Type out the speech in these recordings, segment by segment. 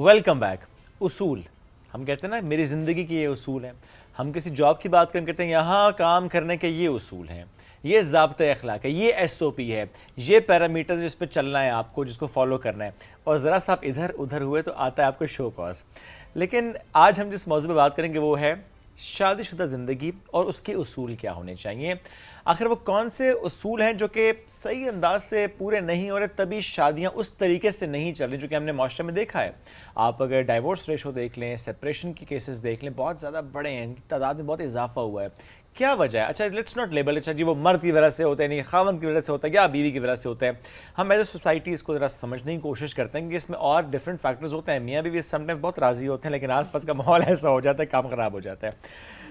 Welcome back. اصول ہم کہتے ہیں نا میری زندگی کے یہ اصول ہیں. ہم کسی جاب کی بات کریں کہتے ہیں یہاں کام کرنے کے یہ اصول ہیں, یہ ضابطۂ اخلاق ہے, یہ ایس او پی ہے, یہ پیرامیٹرز جس پہ چلنا ہے آپ کو, جس کو فالو کرنا ہے. اور ذرا سا آپ ادھر ادھر ہوئے تو آتا ہے آپ کو شو کاز. لیکن آج ہم جس موضوع پہ بات کریں گے وہ ہے شادی شدہ زندگی اور اس کے اصول کیا ہونے چاہیے. آخر وہ کون سے اصول ہیں جو کہ صحیح انداز سے پورے نہیں ہو رہے, تبھی شادیاں اس طریقے سے نہیں چل رہی جو کہ ہم نے معاشرے میں دیکھا ہے. آپ اگر ڈائیورس ریشو دیکھ لیں, سپریشن کی کیسز دیکھ لیں, بہت زیادہ بڑے ہیں, تعداد میں بہت اضافہ ہوا ہے. کیا وجہ ہے؟ اچھا لیٹس ناٹ لیبل, اچھا جی وہ مرد کی وجہ سے ہوتا ہے, نہیں خاوند کی وجہ سے ہوتا ہے, یا بیوی کی وجہ سے ہوتا ہے. ہم ایز اے سوسائٹی اس کو ذرا سمجھنے کی کوشش کرتے ہیں کہ اس میں اور ڈفرینٹ فیکٹرز ہوتے ہیں. میاں بیوی سم ٹائم بہت راضی ہوتے ہیں لیکن آس پاس کا ماحول ایسا ہو جاتا ہے, کام خراب ہو جاتا ہے.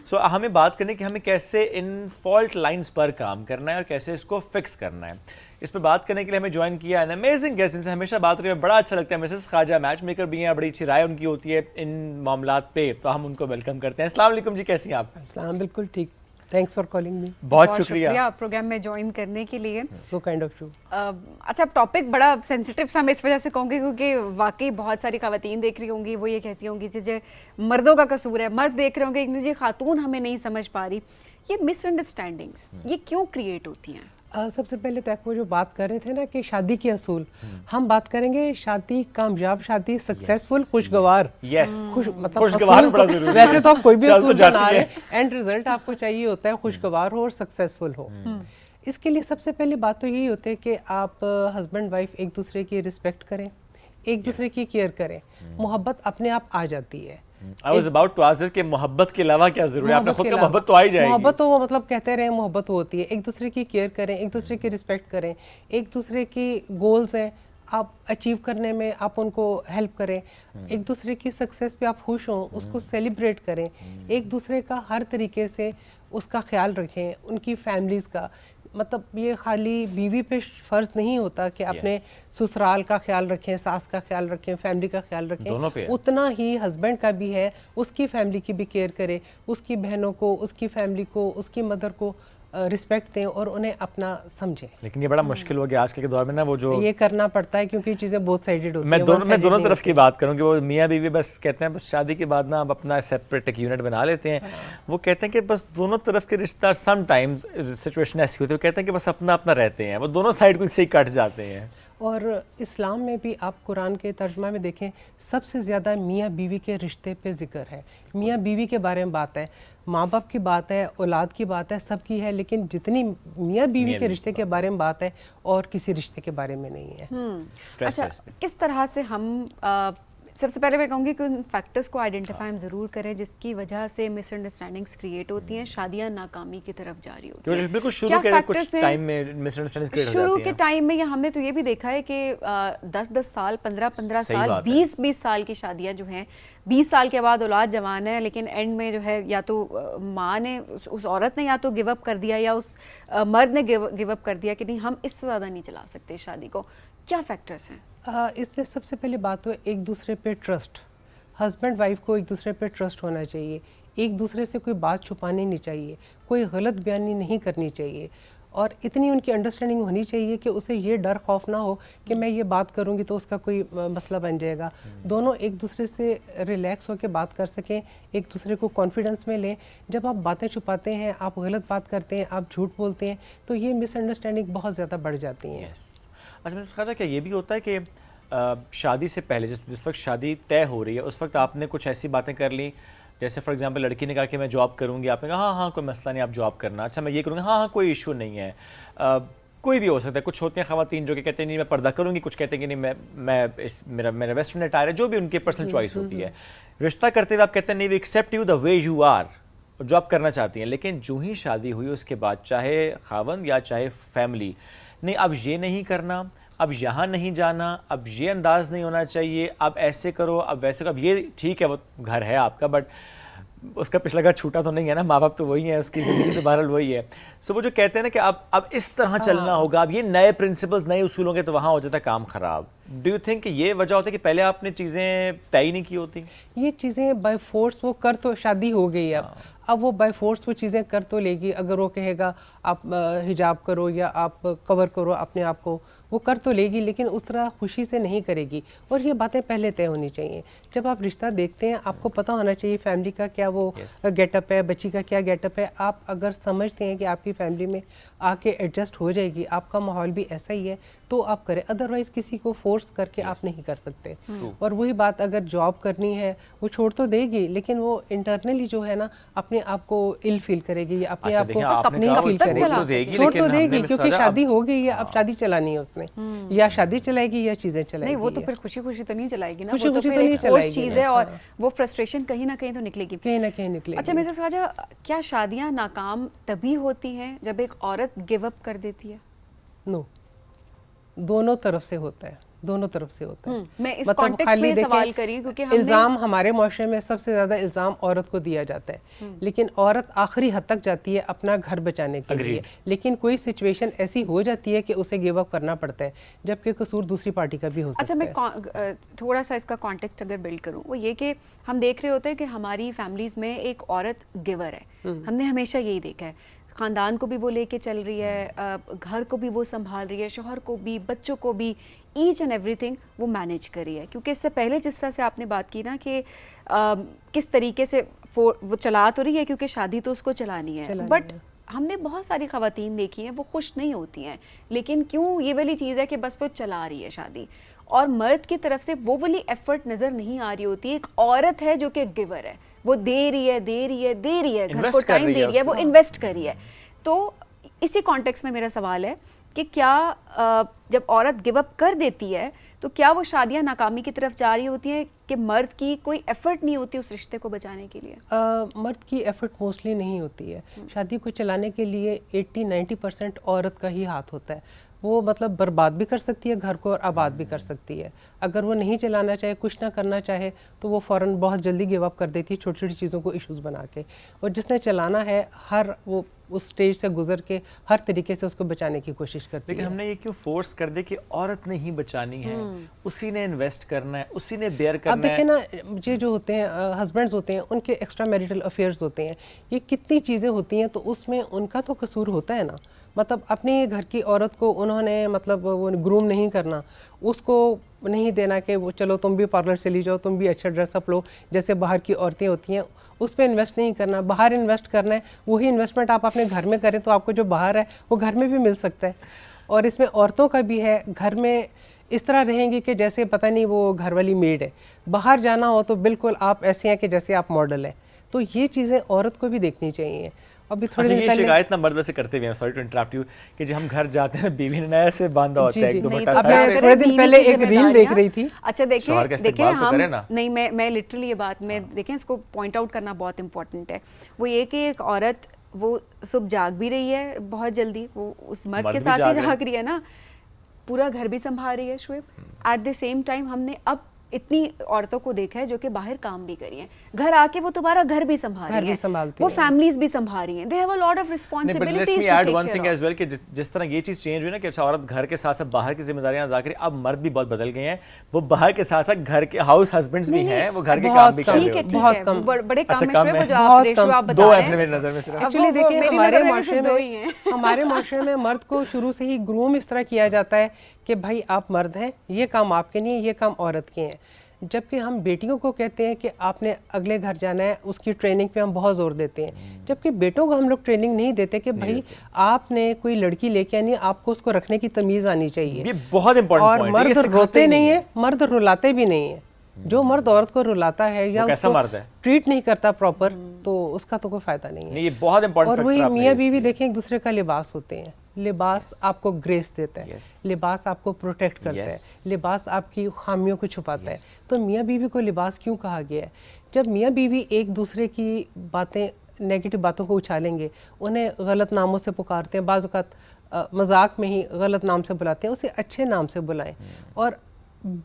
سو ہمیں بات کرنے کہ ہمیں کیسے ان فالٹ لائنز پر کام کرنا ہے اور کیسے اس کو فکس کرنا ہے. اس پہ بات کرنے کے لیے ہمیں جوائن کیا ہے امیزنگ گیسٹ جن سے ہمیشہ بات کرنے میں بڑا اچھا لگتا ہے. مسز خواجہ میچ میکر بھی ہیں, بڑی اچھی رائے ان کی ہوتی ہے ان معاملات پہ, تو ہم ان کو ویلکم کرتے ہیں. السلام علیکم جی, کیسی ہیں آپ؟ السلام, بالکل ٹھیک. Thanks for calling me. بہت شکریہ پروگرام میں جوائن کرنے کے لیے. So kind of you. اچھا ٹاپک بڑا سینسیٹیو سا میں اس وجہ سے کہوں گی کیونکہ واقعی بہت ساری خواتین دیکھ رہی ہوں گی, وہ یہ کہتی ہوں گی کہ مردوں کا قصور ہے, مرد دیکھ رہے ہوں گے جی خاتون ہمیں نہیں سمجھ پا رہی. یہ مس انڈرسٹینڈنگس یہ کیوں کریٹ ہوتی ہیں؟ سب سے پہلے تو وہ جو بات کر رہے تھے نا کہ شادی کے اصول, ہم بات کریں گے شادی کامیاب, شادی سکسیسفل, خوشگوار. مطلب ویسے تو آپ کوئی بھی اصول بنا رہے ہیں, اینڈ ریزلٹ آپ کو چاہیے ہوتا ہے خوشگوار ہو اور سکسیسفل ہو. اس کے لیے سب سے پہلی بات تو یہی ہوتی ہے کہ آپ ہسبینڈ وائف ایک دوسرے کی رسپیکٹ کریں, ایک دوسرے کی کیئر کریں. محبت اپنے آپ آ جاتی ہے. I was about to ask this کہ محبت کے علاوہ کیا ضروری ہے؟ آپ نے خود کا محبت تو آ ہی جائے گی. محبت تو وہ مطلب کہتے رہے محبت ہوتی ہے. ایک دوسرے کی کیئر کریں, ایک دوسرے کی رسپیکٹ کریں, ایک دوسرے کی گولز ہیں آپ اچیو کرنے میں آپ ان کو ہیلپ کریں, ایک دوسرے کی سکسیس پہ آپ خوش ہوں, اس کو سیلیبریٹ کریں, ایک دوسرے کا ہر طریقے سے اس کا خیال رکھیں, ان کی فیملیز کا. مطلب یہ خالی بیوی پہ فرض نہیں ہوتا کہ اپنے سسرال کا خیال رکھیں, ساس کا خیال رکھیں, فیملی کا خیال رکھیں, اتنا ہی ہسبینڈ کا بھی ہے, اس کی فیملی کی بھی کیئر کرے, اس کی بہنوں کو, اس کی فیملی کو, اس کی مدر کو رسپیکٹ دیں اور انہیں اپنا سمجھیں. لیکن یہ بڑا مشکل ہو گیا آج کل کے دور میں نا, وہ جو یہ کرنا پڑتا ہے کیونکہ یہ چیزیں بہت سائیڈڈ ہوتی ہیں. میں دونوں طرف کی بات کروں کہ وہ میاں بیوی بس کہتے ہیں بس شادی کے بعد نا اب اپنا سیپریٹ ایک یونٹ بنا لیتے ہیں. وہ کہتے ہیں کہ بس دونوں طرف کے رشتہ سم ٹائمز سچویشن ایسی ہوتی ہے, وہ کہتے ہیں کہ بس اپنا اپنا رہتے ہیں, وہ دونوں سائڈ کو سے ہی کٹ جاتے ہیں. اور اسلام میں بھی آپ قرآن کے ترجمہ میں دیکھیں سب سے زیادہ میاں بیوی کے رشتے پہ ذکر ہے. میاں بیوی کے بارے میں بات ہے, ماں باپ کی بات ہے, اولاد کی بات ہے, سب کی ہے, لیکن جتنی میاں بیوی کے رشتے کے بارے میں بات ہے اور کسی رشتے کے بارے میں نہیں ہے. اچھا کس طرح سے ہم, سب سے پہلے میں کہوں گی کہ ان فیکٹرز کو آئیڈینٹیفائی ہم ضرور کریں جس کی وجہ سے مس انڈرسٹینڈنگس کریٹ ہوتی ہیں, شادیاں ناکامی کی طرف جا رہی ہوتی ہیں. بالکل شروع کے ٹائم میں ہم نے تو یہ بھی دیکھا ہے کہ 10 سال, 15 سال, 20 سال کی شادیاں جو ہیں, 20 سال کے بعد اولاد جوان ہے لیکن اینڈ میں جو ہے یا تو ماں نے, اس عورت نے یا تو گیو اپ کر دیا یا اس مرد نے گیو اپ کر دیا کہ نہیں ہم اس سے زیادہ نہیں چلا سکتے شادی کو. کیا فیکٹرز ہیں اس میں؟ سب سے پہلی بات تو ایک دوسرے پہ ٹرسٹ. ہسبینڈ وائف کو ایک دوسرے پہ ٹرسٹ ہونا چاہیے, ایک دوسرے سے کوئی بات چھپانی نہیں چاہیے, کوئی غلط بیانی نہیں کرنی چاہیے, اور اتنی ان کی انڈرسٹینڈنگ ہونی چاہیے کہ اسے یہ ڈر خوف نہ ہو کہ میں یہ بات کروں گی تو اس کا کوئی مسئلہ بن جائے گا. دونوں ایک دوسرے سے ریلیکس ہو کے بات کر سکیں, ایک دوسرے کو کانفیڈنس میں لیں. جب آپ باتیں چھپاتے ہیں, آپ غلط بات کرتے ہیں, آپ جھوٹ بولتے ہیں, تو یہ مس انڈرسٹینڈنگ بہت زیادہ بڑھ جاتی ہیں. اچھا میں خیال ہے کہ یہ بھی ہوتا ہے کہ شادی سے پہلے جس وقت شادی طے ہو رہی ہے اس وقت آپ نے کچھ ایسی باتیں کر لیں, جیسے فار ایگزامپل لڑکی نے کہا کہ میں جاب کروں گی, آپ نے کہا ہاں کوئی مسئلہ نہیں, آپ جاب کرنا. اچھا میں یہ کروں گی, ہاں کوئی ایشو نہیں ہے. کوئی بھی ہو سکتا ہے, کچھ ہوتی ہیں خواتین جو کہ کہتے ہیں نہیں میں پردہ کروں گی, کچھ کہتے ہیں کہ نہیں میں میرا ویسٹرن اٹائر ہے, جو بھی ان کی پرسنل چوائس ہوتی ہے. رشتہ کرتے ہوئے آپ کہتے ہیں نہیں we accept you the way you are, جو آپ کرنا چاہتی ہیں. لیکن جو ہی شادی ہوئی اس کے بعد چاہے خاوند یا چاہے فیملی, نہیں اب یہ نہیں کرنا, اب یہاں نہیں جانا, اب یہ انداز نہیں ہونا چاہیے, اب ایسے کرو, اب ویسے کرو. اب یہ ٹھیک ہے وہ گھر ہے آپ کا, بٹ اس کا پچھلا گھر چھوٹا تو نہیں ہے نا, ماں باپ تو وہی ہیں, اس کی زندگی تو بہرحال وہی ہے. سو وہ جو کہتے ہیں نا کہ اب اس طرح چلنا ہوگا, اب یہ نئے پرنسپلز نئے اصول ہوں گے, تو وہاں ہو جاتا ہے کام خراب. ڈو یو تھنک کہ یہ وجہ ہوتی ہے کہ پہلے آپ نے چیزیں طے نہیں کی ہوتی؟ یہ چیزیں بائی فورس وہ کر تو شادی ہو گئی ہے, اب وہ بائی فورس وہ چیزیں کر تو لے گی. اگر وہ کہے گا آپ حجاب کرو یا آپ کور کرو اپنے آپ کو, وہ کر تو لے گی لیکن اس طرح خوشی سے نہیں کرے گی, اور یہ باتیں پہلے طے ہونی چاہیے. جب آپ رشتہ دیکھتے ہیں آپ کو پتہ ہونا چاہیے فیملی کا کیا وہ گیٹ اپ ہے, بچی کا کیا گیٹ اپ ہے. آپ اگر سمجھتے ہیں کہ آپ کی فیملی میں آ کے ایڈجسٹ ہو جائے گی, آپ کا ماحول بھی ایسا ہی ہے, تو آپ کریں, ادروائز کسی کو فورس کر کے آپ نہیں کر سکتے. اور وہی بات اگر جاب کرنی ہے وہ چھوڑ تو دے گی لیکن وہ انٹرنلی جو ہے نا اپنے آپ کو ill فیل کرے گی, یا اپنے آپ کو نہیں فیل کرے گی, چھوڑ تو دے گی کیونکہ شادی ہو گئی ہے, اب شادی چلانی ہے اس نے, یا شادی چلائے گی یا چیزیں چلائے گی. نہیں وہ تو پھر خوشی خوشی تو نہیں چلائے گی نا, وہ تو پھر ایک فورس چیز ہے اور وہ فرسٹریشن کہیں نہ کہیں تو نکلے گی, کہیں نہ کہیں نکلے گی. اچھا مسز خواجہ, کیا شادیاں ناکام تبھی ہوتی ہیں جب ایک عورت گیو اپ کر دیتی ہے؟ نو, دونوں طرف سے ہوتا ہے, دونوں طرف سے ہوتا ہے. میں اس کانٹیکسٹ میں سوال کری کیونکہ ہم الزام ہمارے معاشرے میں سب سے زیادہ الزام عورت کو دیا جاتا ہے, لیکن عورت آخری حد تک جاتی ہے اپنا گھر بچانے کے لیے, لیکن کوئی سچویشن ایسی ہو جاتی ہے کہ اسے گیو اپ کرنا پڑتا ہے, جبکہ قصور دوسری پارٹی کا بھی ہو سکتا ہے. اچھا میں تھوڑا سا اس کا کانٹیکسٹ اگر بلڈ کروں, وہ یہ کہ ہم دیکھ رہے ہوتے ہیں کہ ہماری فیملیز میں ایک عورت گیور ہے, ہم نے ہمیشہ یہی دیکھا ہے, خاندان کو بھی وہ لے کے چل رہی ہے, گھر کو بھی وہ سنبھال رہی ہے, شوہر کو بھی, بچوں کو بھی, ایچ اینڈ ایوری تھنگ وہ مینیج کر رہی ہے. کیونکہ اس سے پہلے جس طرح سے آپ نے بات کی نا کہ کس طریقے سے وہ چلا تو رہی ہے کیونکہ شادی تو اس کو چلانی ہے, بٹ ہم نے بہت ساری خواتین دیکھی ہیں وہ خوش نہیں ہوتی ہیں, لیکن کیوں یہ والی چیز ہے کہ بس وہ چلا رہی ہے شادی, اور مرد کی طرف سے وہ والی ایفرٹ نظر نہیں آ رہی ہوتی. ایک عورت ہے جو کہ گیور ہے, وہ دے رہی ہے, گھر کو ٹائم دے رہی ہے, وہ انویسٹ کر رہی ہے. تو اسی کانٹیکس میں میرا سوال ہے کہ کیا جب عورت گیو اپ کر دیتی ہے تو کیا وہ شادیاں ناکامی کی طرف جا رہی ہوتی ہیں کہ مرد کی کوئی ایفرٹ نہیں ہوتی اس رشتے کو بچانے کے لیے؟ مرد کی ایفرٹ موسٹلی نہیں ہوتی ہے. شادی کو چلانے کے لیے 80-90% عورت کا ہی ہاتھ ہوتا ہے. وہ مطلب برباد بھی کر سکتی ہے گھر کو اور آباد بھی کر سکتی ہے. اگر وہ نہیں چلانا چاہے, کچھ نہ کرنا چاہے, تو وہ فوراً بہت جلدی گیو اپ کر دیتی ہے چھوٹی چھوٹی چیزوں کو ایشوز بنا کے. اور جس نے چلانا ہے وہ اس سٹیج سے گزر کے ہر طریقے سے اس کو بچانے کی کوشش کرتی ہے. لیکن ہم نے یہ کیوں فورس کر دے کہ عورت نے ہی بچانی ہے, اسی نے انویسٹ کرنا ہے, اسی نے بیئر کرنا ہے. اب دیکھیں نا, یہ جو ہوتے ہیں ہسبینڈز ہوتے ہیں, ان کے ایکسٹرا میریٹل افیئرز ہوتے ہیں, یہ کتنی چیزیں ہوتی ہیں, تو اس میں ان کا تو قصور ہوتا ہے نا. مطلب اپنی گھر کی عورت کو انہوں نے مطلب وہ گروم نہیں کرنا, اس کو نہیں دینا کہ وہ چلو تم بھی پارلر چلی جاؤ, تم بھی اچھا ڈریس اپ لو جیسے باہر کی عورتیں ہوتی ہیں, اس پہ انویسٹ نہیں کرنا. باہر انویسٹ کرنا ہے, وہی انویسٹمنٹ آپ اپنے گھر میں کریں تو آپ کو جو باہر ہے وہ گھر میں بھی مل سکتا ہے. اور اس میں عورتوں کا بھی ہے, گھر میں اس طرح رہیں گی کہ جیسے پتہ نہیں وہ گھر والی میڈ ہے, باہر جانا ہو تو بالکل آپ ایسے ہیں کہ جیسے آپ ماڈل ہیں. تو یہ چیزیں عورت کو بھی دیکھنی چاہیے. ابھی تھوڑی دیر پہلے شکایت نہ مرد ویسے کرتے بھی ہیں, سوری ٹو انٹرپٹ یو, کہ جب ہم گھر جاتے ہیں بیوی نے نیا سے باندھا ہوتا ہے ایک دوپٹہ. اب میں تھوڑے دن پہلے ایک ریل دیکھ رہی تھی. اچھا دیکھیں ہم نہیں, میں لٹرلی یہ بات میں دیکھیں اس کو پوائنٹ آؤٹ کرنا بہت امپورٹنٹ ہے. وہ یہ کہ ایک عورت وہ صبح جاگ بھی رہی ہے بہت جلدی, وہ اس مرد کے ساتھ ہی جاگ رہی ہے نا, پورا گھر بھی سنبھال رہی ہے Shoaib. At the same time ہم نے اب اتنی عورتوں کو دیکھا ہے جو کہ باہر کام بھی کری ہیں, گھر آ کے وہ تمہارا گھر بھی سنبھال رہی ہیں, وہ فیملیز بھی سنبھال رہی ہیں. They have a lot of responsibilities to take care of. کہ جس طرح یہ چیز چینج ہوئی نا کہ عورت گھر کے ساتھ ساتھ باہر کی ذمہ داریاں ادا کری, اب مرد بھی بہت بدل گئے ہیں, وہ باہر کے ساتھ ساتھ گھر کے ہاؤس ہسبینڈز بھی ہیں, وہ گھر کے کام بھی کر رہے ہیں. بہت کم, بڑے کام ہے وہ جو آپ ریشو آپ بتا رہے ہیں. میری نظر میں صرف ایکچولی دیکھیں ہمارے معاشرے میں مرد کو شروع سے ہی گروم اس طرح کیا جاتا ہے کہ بھائی آپ مرد ہیں, یہ کام آپ کے نہیں ہے, یہ کام عورت کے ہیں. جبکہ ہم بیٹیوں کو کہتے ہیں کہ آپ نے اگلے گھر جانا ہے, اس کی ٹریننگ پہ ہم بہت زور دیتے ہیں. جبکہ بیٹوں کو ہم لوگ ٹریننگ نہیں دیتے کہ بھائی آپ نے کوئی لڑکی لے کے آنی, آپ کو اس کو رکھنے کی تمیز آنی چاہیے. یہ بہت امپورٹنٹ اور مرد روتے نہیں ہیں, مرد رلاتے بھی نہیں ہیں. جو مرد عورت کو رلاتا ہے یا اس کو ٹریٹ نہیں کرتا پراپر, تو اس کا تو کوئی فائدہ نہیں ہے. یہ بہت امپورٹنٹ. اور وہی میاں بیوی دیکھیں ایک دوسرے کا لباس ہوتے ہیں. لباس آپ کو گریس دیتا ہے, لباس آپ کو پروٹیکٹ کرتا ہے, لباس آپ کی خامیوں کو چھپاتا ہے. تو میاں بیوی کو لباس کیوں کہا گیا ہے؟ جب میاں بیوی ایک دوسرے کی باتیں, نیگیٹو باتوں کو اچھالیں گے, انہیں غلط ناموں سے پکارتے ہیں, بعض اوقات مذاق میں ہی غلط نام سے بلاتے ہیں, اسے اچھے نام سے بلائیں. اور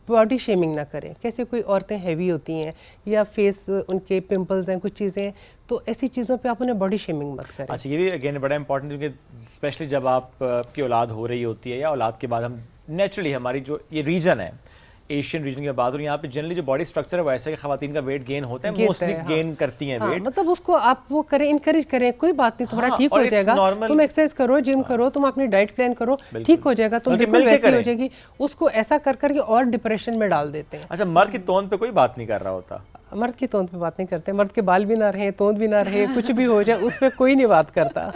باڈی شیمنگ نہ کریں. کیسے کوئی عورتیں ہیوی ہوتی ہیں یا فیس ان کے پمپلز ہیں, کچھ چیزیں, تو ایسی چیزوں پہ آپ انہیں باڈی شیمنگ مت کریں. اچھا یہ بھی اگین بڑا امپورٹنٹ, کیونکہ اسپیشلی جب آپ کی اولاد ہو رہی ہوتی ہے یا اولاد کے بعد ہم نیچرلی ہماری جو یہ ریجن ہے ایشین ریجن کی بات ہو رہی ہے، یہاں پہ جنرلی جو باڈی اسٹرکچر ہے وہ ایسا ہے کہ خواتین کا ویٹ گین ہوتا ہے، موسٹلی گین کرتی ہیں ویٹ. مطلب اس کو آپ وہ کریں، انکریج کریں، کوئی بات نہیں، تمہارا ٹھیک ہو جائے گا، تم ایکسرسائز کرو، جم کرو، تم اپنی ڈائٹ پلان کرو، ٹھیک ہو جائے گا، تم بالکل ویسی ہو جائے گی. اس کو ایسا کر کر کے اور ڈپریشن میں ڈال دیتے ہیں. اچھا، مرد کی توند پہ کوئی بات نہیں کر رہا ہوتا؟ مرد کی توند پہ بات نہیں کرتے، مرد کے بال بھی نہ رہے، توند بھی نہ رہے، کچھ بھی ہو جائے اس پہ کوئی نہیں بات کرتا.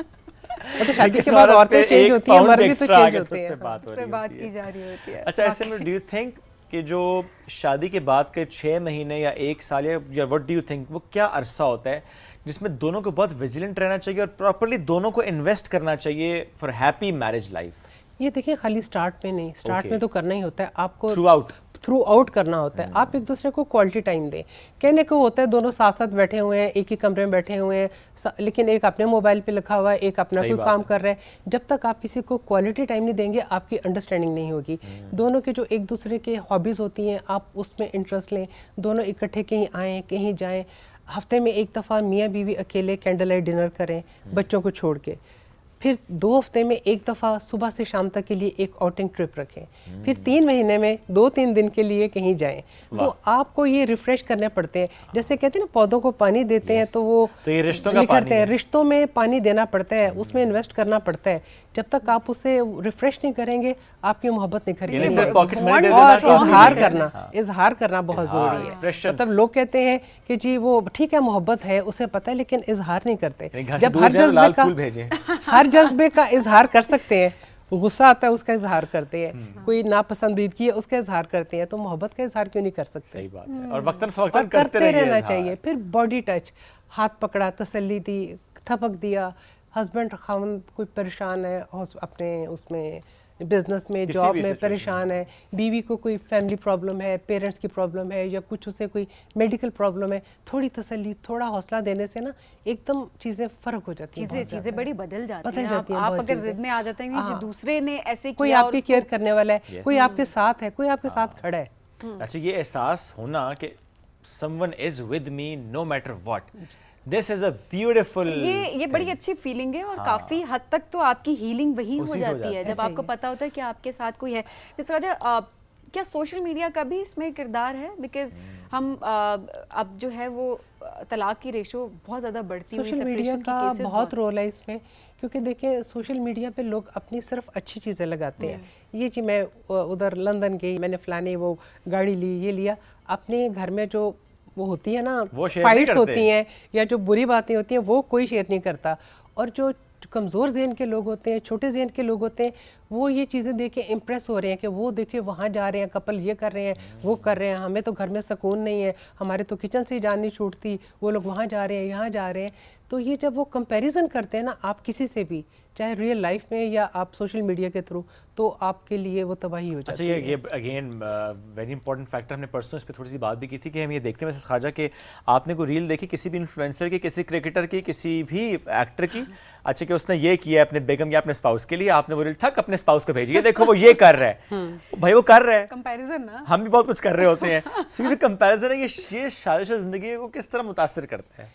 تو شادی کے بعد عورتیں چینج ہوتی ہیں، مرد بھی تو چینج ہوتے ہیں، اس پہ بات کی جا رہی ہوتی ہے. اچھا، ایسے میں ڈو یو تھنک کہ جو شادی کے بعد کے 6 مہینے یا 1 سال یا وٹ ڈو یو تھنک وہ کیا عرصہ ہوتا ہے جس میں دونوں کو بہت ویجیلنٹ رہنا چاہیے اور پراپرلی دونوں کو انویسٹ کرنا چاہیے فار ہیپی میرج لائف؟ یہ دیکھیں خالی سٹارٹ میں نہیں، سٹارٹ میں تو کرنا ہی ہوتا ہے آپ کو، تھرو آؤٹ کرنا ہوتا ہے. آپ ایک دوسرے کو کوالٹی ٹائم دیں. کہنے کو ہوتا ہے دونوں ساتھ ساتھ بیٹھے ہوئے ہیں، ایک ہی کمرے میں بیٹھے ہوئے ہیں، لیکن ایک اپنے موبائل پہ لکھا ہوا ہے، ایک اپنا کوئی کام کر رہا ہے. جب تک آپ کسی کو کوالٹی ٹائم نہیں دیں گے آپ کی انڈرسٹینڈنگ نہیں ہوگی. دونوں کے جو ایک دوسرے کے ہابیز ہوتی ہیں آپ اس میں انٹرسٹ لیں، دونوں اکٹھے کہیں آئیں، کہیں جائیں. ہفتے میں ایک دفعہ میاں بیوی اکیلے کینڈل لائٹ ڈنر کریں بچوں کو چھوڑ کے. پھر 2 ہفتے میں ایک دفعہ صبح سے شام تک کے لیے ایک آؤٹنگ ٹرپ رکھیں. پھر 3 مہینے میں 2-3 دن کے لیے کہیں جائیں. تو آپ کو یہ ریفریش کرنے پڑتے ہیں. جیسے کہتے ہیں نا پودوں کو پانی دیتے ہیں تو وہ نکھرتے ہیں، رشتوں میں پانی دینا پڑتا ہے، اس میں انویسٹ کرنا پڑتا ہے. جب تک آپ اسے ریفریش نہیں کریں گے آپ کی محبت نہیں کریں گے. اور اظہار کرنا بہت ضروری ہے. مطلب لوگ کہتے ہیں کہ جی وہ ٹھیک ہے محبت ہے اسے پتہ ہے، لیکن اظہار نہیں کرتے. جب ہر جذبے کا اظہار کر سکتے ہیں، غصہ آتا ہے اس کا اظہار کرتے ہیں، کوئی ناپسندیدگی ہے اس کا اظہار کرتے ہیں، تو محبت کا اظہار کیوں نہیں کر سکتے؟ صحیح بات ہے. اور وقتاً فوقتاً کرتے رہنا چاہیے. پھر باڈی ٹچ، ہاتھ پکڑا، تسلی دی، تھپک دیا. ہسبینڈ خاوند کوئی پریشان ہے اپنے اس میں بزنس میں، جاب میں پریشان ہے، بیوی کو کوئی فیملی پرابلم ہے، پیرنٹس کی پرابلم ہے، یا کچھ اسے کوئی میڈیکل پرابلم ہے، تھوڑی تسلی، تھوڑا حوصلہ دینے سے نا ایک دم چیزیں فرق ہو جاتی ہیں. چیزیں بڑی بدل جاتی ہیں. آپ اگر ضد میں آ جاتے ہیں کہ دوسرے نے ایسے کیا، کوئی آپ کی کیئر کرنے والا ہے، کوئی آپ کے ساتھ ہے، کوئی آپ کے ساتھ کھڑا ہے. اچھا، یہ احساس ہونا کہ someone is with me no matter what, this is a beautiful، یہ بڑی اچھی فیلنگ ہے. اور کافی حد تک تو آپ کی ہیلنگ وہی ہو جاتی ہے جب آپ کو پتا ہوتا ہے کہ آپ کے ساتھ کوئی ہے. اس وجہ کیا سوشل میڈیا کا بھی اس میں کردار ہے؟ بیکاز ہم اب جو ہے وہ طلاق کی ریشو بہت زیادہ بڑھتی ہوئی، سوشل میڈیا کا بہت رول ہے اس میں. کیونکہ دیکھیں سوشل میڈیا پہ لوگ اپنی صرف اچھی چیزیں لگاتے ہیں. یہ جی میں ادھر لندن گئی، میں نے فلانے وہ گاڑی لی، یہ لیا. اپنے گھر میں جو وہ ہوتی ہے نا فائٹس ہوتی ہیں یا جو بری باتیں ہوتی ہیں وہ کوئی شیئر نہیں کرتا. اور جو کمزور ذہن کے لوگ ہوتے ہیں، چھوٹے ذہن کے لوگ ہوتے ہیں، وہ یہ چیزیں دیکھ کے امپریس ہو رہے ہیں کہ وہ دیکھیں وہاں جا رہے ہیں، کپل یہ کر رہے ہیں، وہ کر رہے ہیں، ہمیں تو گھر میں سکون نہیں ہے، ہمارے تو کچن سے ہی جان نہیں چھوٹتی، وہ لوگ وہاں جا رہے ہیں، یہاں جا رہے ہیں. تو یہ جب وہ کمپیریزن کرتے ہیں نا آپ کسی سے بھی، چاہے ریئل لائف میں یا آپ سوشل میڈیا کے تھرو، تو آپ کے لیے وہ تباہی ہو جاتی ہے. اچھا، یہ اگین ویری امپورٹنٹ فیکٹر. ہم نے پرسنل اس پہ تھوڑی سی بات بھی کی تھی کہ ہم یہ دیکھتے ہیں ویسے خواجہ کہ آپ نے کوئی ریل دیکھی کسی بھی انفلوئنسر کی، کسی کرکٹر کی، کسی بھی ایکٹر کی، اچھا کہ اس نے یہ کیا ہے اپنے بیگم یا اپنے اسپاؤس کے لیے، آپ نے وہ ریل ٹھک اپنے اسپاؤس کو بھیجی ہے، دیکھو وہ یہ کر رہا ہے. بھائی وہ کر رہا ہے، کمپیریزن نا، ہم بھی بہت کچھ کر رہے ہوتے ہیں. سو یہ کمپیریزن ہے، یہ شادی شدہ زندگی کو کس طرح متاثر کرتا ہے؟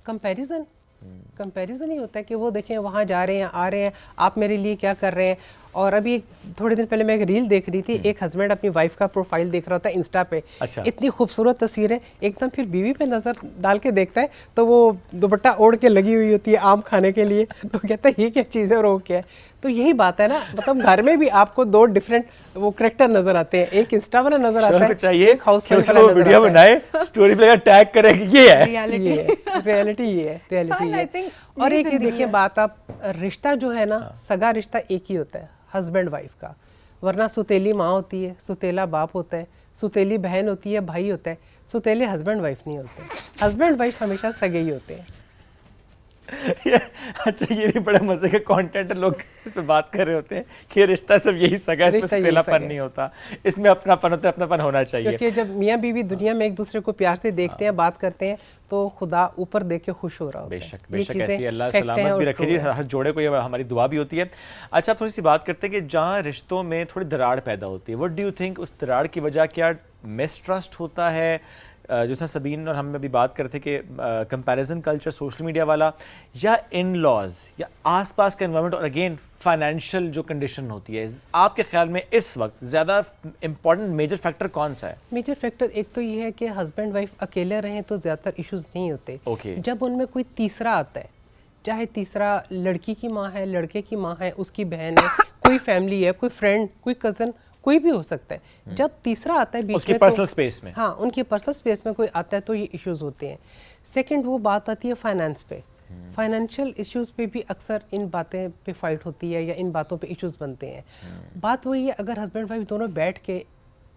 کمپیریزن ہی ہوتا ہے کہ وہ دیکھیں وہاں جا رہے ہیں، آ رہے ہیں، آپ میرے لیے کیا کر رہے ہیں. اور ابھی تھوڑے دن پہلے میں ایک ریل دیکھ رہی تھی، ایک ہسبینڈ اپنی وائف کا پروفائل دیکھ رہا تھا انسٹا پہ. اتنی خوبصورت تصویر ہے، ایک دم پھر بیوی پہ نظر ڈال کے دیکھتا ہے تو وہ دوپٹہ اوڑھ کے لگی ہوئی ہوتی ہے آم کھانے کے لیے. تو کہتا ہے یہ کیا چیز ہے اور وہ کیا ہے. تو یہی بات ہے نا، مطلب گھر میں بھی آپ کو 2 ڈفرینٹ وہ کریکٹر نظر آتے ہیں، ایک انسٹا والا نظر آتا ہے، ایک ہاؤس وائف والا نظر ویڈیو بنائے اسٹوری پہ ٹیگ کرے کہ یہ ہے ریئلٹی، یہ ہے. اور ایک یہ دیکھیں بات، آپ رشتہ جو ہے نا سگا رشتہ ایک ہی ہوتا ہے، ہسبینڈ وائف کا. ورنہ ستیلی ماں ہوتی ہے، ستیلا باپ ہوتا ہے، ستیلی بہن ہوتی ہے، بھائی ہوتا ہے، ستیلے ہسبینڈ وائف نہیں ہوتے. ہسبینڈ وائف ہمیشہ سگے ہی ہوتے ہیں. اچھا، یہ بھی بڑا مزے کا کانٹینٹ، لوگ اس پہ بات کر رہے ہوتے ہیں کہ رشتہ سب یہی سگا، اس میں ستیلا پن نہیں ہوتا، اس میں اپنا پن ہوتا ہے، اپنا پن ہونا چاہیے. کیونکہ جب میاں بیوی دنیا میں ایک دوسرے کو پیار سے دیکھتے ہیں، بات کرتے ہیں، تو خدا اوپر دیکھ کے خوش ہو رہا ہوتا ہے. بے شک بے شک، ایسی اللہ سلامت بھی رکھے جی، ہر جوڑے کو یہ ہماری دعا بھی ہوتی ہے. اچھا، تھوڑی سی بات کرتے ہیں کہ جہاں رشتوں میں تھوڑی دراڑ پیدا ہوتی ہے، وٹ ڈو یو تھنک اس دراڑ کی وجہ کیا مس ٹرسٹ ہوتا ہے، جیسا سبین اور ہم ابھی بات کرتے کہ کمپیریزن کلچر سوشل میڈیا والا یا ان لاز یا آس پاس کا انوائرمنٹ اور اگین فائنینشیل جو کنڈیشن ہوتی ہے, آپ کے خیال میں اس وقت زیادہ امپورٹنٹ میجر فیکٹر کون سا ہے؟ میجر فیکٹر ایک تو یہ ہے کہ ہسبینڈ وائف اکیلے رہیں تو زیادہ تر ایشوز نہیں ہوتے. جب ان میں کوئی تیسرا آتا ہے, چاہے تیسرا لڑکی کی ماں ہے, لڑکے کی ماں ہے, اس کی بہن ہے, کوئی فیملی ہے, کوئی فرینڈ, کوئی کزن, کوئی بھی ہو سکتا ہے, جب تیسرا آتا ہے بیچ میں پرسنل اسپیس میں, ہاں ان کی پرسنل اسپیس میں کوئی آتا ہے تو یہ ایشوز ہوتے ہیں. سیکنڈ وہ بات آتی ہے فائنانس پہ. فائنینشیل ایشوز پہ بھی اکثر ان باتیں پہ فائٹ ہوتی ہے یا ان باتوں پہ ایشوز بنتے ہیں. بات وہی ہے, اگر ہسبینڈ وائف دونوں بیٹھ کے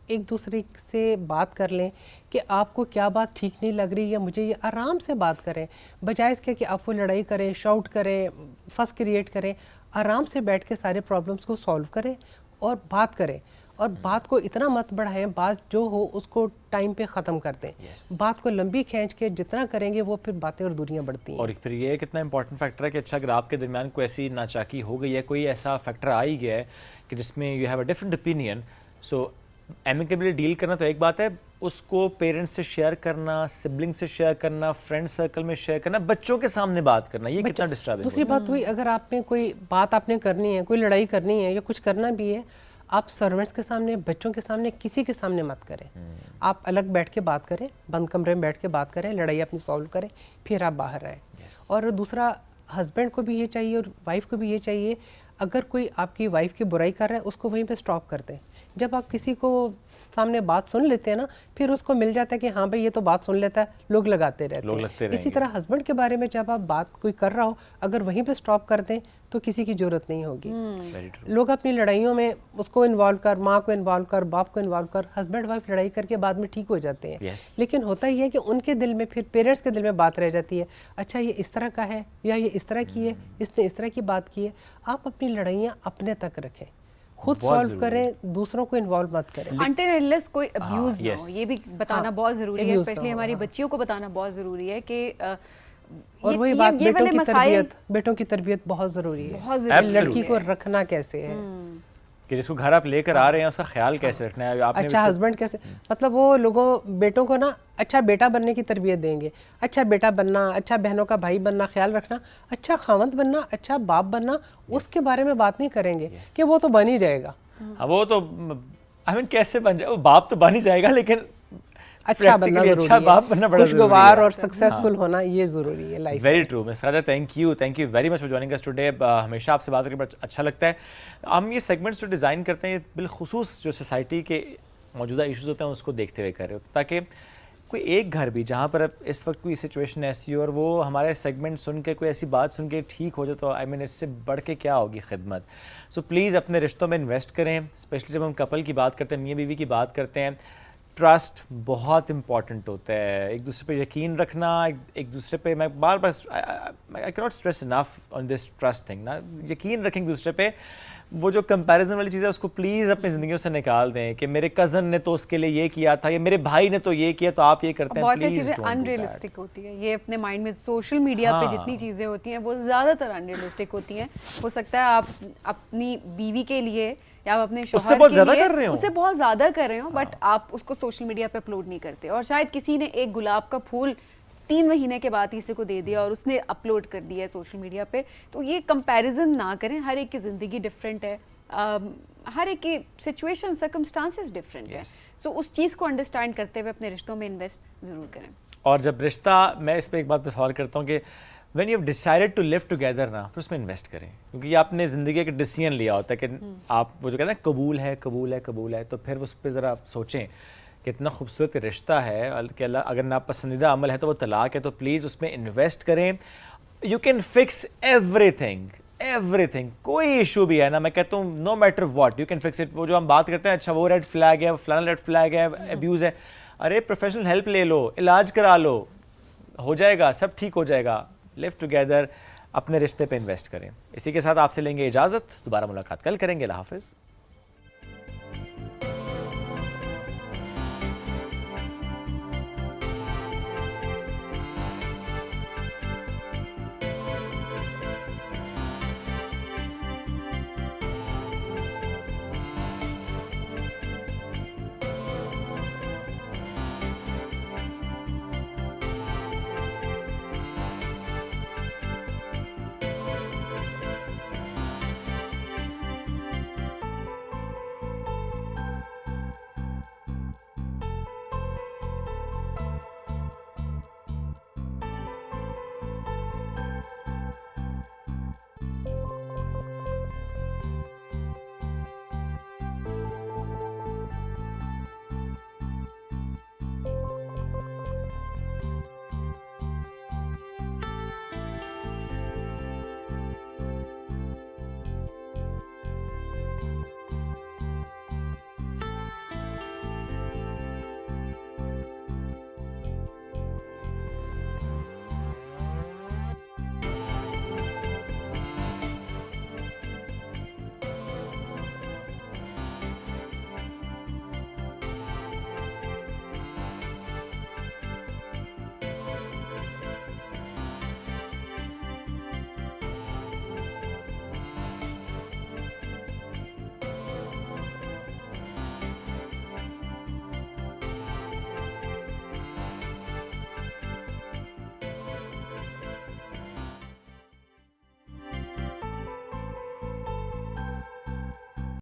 ایک دوسرے سے بات کر لیں کہ آپ کو کیا بات ٹھیک نہیں لگ رہی یا مجھے یہ, آرام سے بات کریں, بجائے اس کے کہ آپ وہ لڑائی کریں, شاؤٹ کریں, فس کریٹ کریں. آرام سے بیٹھ کے سارے پرابلمس کو سالو کریں اور بات کریں, اور بات کو اتنا مت بڑھائیں, بات جو ہو اس کو ٹائم پہ ختم کر دیں. بات کو لمبی کھینچ کے جتنا کریں گے وہ پھر باتیں اور دوریاں بڑھتی ہیں. اور پھر یہ کتنا امپورٹنٹ فیکٹر ہے کہ اچھا اگر آپ کے درمیان کوئی ایسی ناچاکی ہو گئی ہے, کوئی ایسا فیکٹر آ ہی گیا ہے کہ جس میں you have a different opinion, so amicably deal کرنا تو ایک بات ہے, اس کو پیرنٹس سے شیئر کرنا, سبلنگ سے شیئر کرنا, فرینڈ سرکل میں شیئر کرنا, بچوں کے سامنے بات کرنا, یہ کتنا ڈسٹربنگ. دوسری بات ہوئی, اگر آپ نے کوئی بات آپ نے کرنی ہے, کوئی لڑائی کرنی ہے یا کچھ کرنا بھی ہے, آپ سرونٹس کے سامنے, بچوں کے سامنے, کسی کے سامنے مت کریں. آپ الگ بیٹھ کے بات کریں, بند کمرے میں بیٹھ کے بات کریں, لڑائی اپنی سالو کریں, پھر آپ باہر آئیں. اور دوسرا, ہسبینڈ کو بھی یہ چاہیے اور وائف کو بھی یہ چاہیے, اگر کوئی آپ کی وائف کی برائی کر رہا ہے اس کو وہیں پہ سٹاپ کر دیں. جب آپ کسی کو سامنے بات سن لیتے ہیں نا, پھر اس کو مل جاتا ہے کہ ہاں بھائی یہ تو بات سن لیتا ہے, لوگ لگاتے رہتے ہیں. اسی طرح ہسبینڈ کے بارے میں جب آپ بات کوئی کر رہا ہو, اگر وہیں پہ سٹاپ کر دیں تو کسی کی ضرورت نہیں ہوگی. لوگ اپنی لڑائیوں میں اس کو انوالو کر, ماں کو انوالو کر, باپ کو انوالو کر, ہسبینڈ وائف لڑائی کر کے بعد میں ٹھیک ہو جاتے ہیں. لیکن ہوتا یہ ہے کہ ان کے دل میں, پھر پیرنٹس کے دل میں بات رہ جاتی ہے, اچھا یہ اس طرح کا ہے یا یہ اس طرح کی ہے, اس نے اس طرح کی بات کی ہے. آپ اپنی لڑائیاں اپنے تک رکھیں, خود سالو کریں, دوسروں کو انوالو مت کریں. انٹل انلیس کوئی ابیوز نہ ہو, یہ بھی بتانا بہت ضروری ہے, اسپیشلی ہماری بچیوں کو بتانا بہت ضروری ہے کہ اور وہی بات, بیٹوں کی تربیت بہت ضروری ہے. لڑکی کو رکھنا کیسے ہے, کہ جس کو گھر آپ لے کر آ رہے ہیں اس کا خیال کیسے رکھنا ہے. اچھا ہسبینڈ کیسے, مطلب وہ لوگوں بیٹوں کو نا اچھا بیٹا بننے کی تربیت دیں گے, اچھا بیٹا بننا, اچھا بہنوں کا بھائی بننا, خیال رکھنا, اچھا خاوند بننا, اچھا باپ بننا, اس کے بارے میں بات نہیں کریں گے کہ وہ تو بن ہی جائے گا. وہ تو کیسے بن جائے, وہ باپ تو بن ہی جائے گا, لیکن اچھا بننا ضروری ہے, خوشگوار اور سکسیسفل ہونا یہ ضروری ہے life. Very true. Miss Raja, thank you very much for joining us today. ہمیشہ آپ سے بات کر کے اچھا لگتا ہے. ہم یہ سیگمنٹس جو ڈیزائن کرتے ہیں بالخصوص جو سوسائٹی کے موجودہ ایشوز ہوتے ہیں اس کو دیکھتے ہوئے کر رہے ہو, تاکہ کوئی ایک گھر بھی جہاں پر اس وقت کوئی سچویشن ایسی ہو اور وہ ہمارے سیگمنٹ سن کے کوئی ایسی بات سن کے ٹھیک ہو جائے, تو اس سے بڑھ کے کیا ہوگی خدمت. سو پلیز اپنے رشتوں میں انویسٹ کریں, اسپیشلی جب ہم کپل کی بات کرتے ہیں, میاں بیوی کی بات کرتے ہیں. ٹرسٹ بہت امپورٹنٹ ہوتا ہے, ایک دوسرے پہ یقین رکھنا, ایک دوسرے پہ, میں بار بار I can't stress enough on this trust thing نا, یقین رکھیں ایک دوسرے پہ. وہ جو کمپیریزن والی چیز ہے اس کو پلیز اپنی زندگیوں سے نکال دیں کہ میرے کزن نے تو اس کے لیے یہ کیا تھا یا میرے بھائی نے تو یہ کیا تو آپ یہ کرتے ہیں. بہت سی چیزیں ان ریئلسٹک ہوتی ہیں, یہ اپنے مائنڈ میں سوشل میڈیا پہ جتنی چیزیں ہوتی ہیں وہ زیادہ تر ان ریئلسٹک ہوتی ہیں. ہو سکتا ہے آپ اپنی بیوی کے لیے یا آپ اپنے شوہر کے لیے اسے بہت زیادہ کر رہے ہوں, بٹ آپ اس کو سوشل میڈیا پہ اپلوڈ نہیں کرتے. اور شاید کسی نے ایک گلاب کا پھول 3 مہینے کے بعد کسی کو دے دیا اور اس نے اپلوڈ کر دیا ہے سوشل میڈیا پہ. تو یہ کمپیریزن نہ کریں, ہر ایک کی زندگی ڈفرینٹ ہے, ہر ایک کی سچویشن سرکمسٹانسز ڈفرینٹ ہے. سو اس چیز کو انڈرسٹینڈ کرتے ہوئے اپنے رشتوں میں انویسٹ ضرور کریں. اور جب رشتہ, میں اس پہ ایک بات پہ سوال کرتا ہوں کہ when you decided to live together نا, پھر اس میں انویسٹ کریں, کیونکہ یہ آپ نے زندگی کا ڈیسیژن لیا ہوتا ہے کہ آپ وہ جو کہتے ہیں قبول ہے قبول ہے قبول ہے, تو پھر اس پہ ذرا سوچیں کہ اتنا خوبصورت رشتہ ہے کہ اللہ اگر ناپسندیدہ عمل ہے تو وہ طلاق ہے, تو پلیز اس میں انویسٹ کریں. You can fix every thing, کوئی ایشو بھی ہے نا, میں کہتا ہوں no matter what you can fix it. وہ جو ہم بات کرتے ہیں اچھا وہ ریڈ فلیگ ہے, فلانا ریڈ فلیگ ہے, ابیوز ہے, ارے پروفیشنل ہیلپ لے لو, علاج کرا لو, ہو جائے گا, سب ٹھیک ہو جائے گا. لیو ٹوگیدر, اپنے رشتے پہ انویسٹ کریں. اسی کے ساتھ آپ سے لیں گے اجازت, دوبارہ ملاقات کل کریں گے. اللہ حافظ.